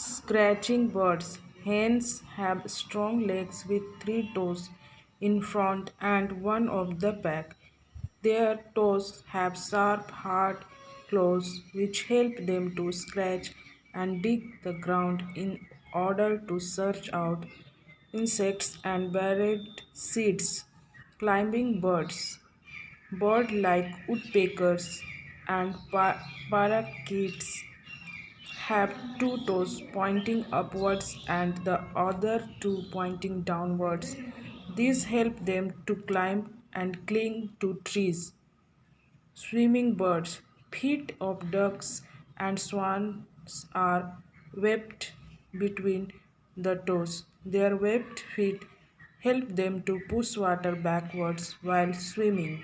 Scratching birds. Hens have strong legs with three toes in front and one of the back. Their toes have sharp, hard claws which help them to scratch and dig the ground in order to search out insects and buried seeds. Climbing birds. Birds like woodpeckers and parakeets have two toes pointing upwards and the other two pointing downwards. These help them to climb and cling to trees. Swimming birds, feet of ducks and swans are webbed between the toes. Their webbed feet help them to push water backwards while swimming.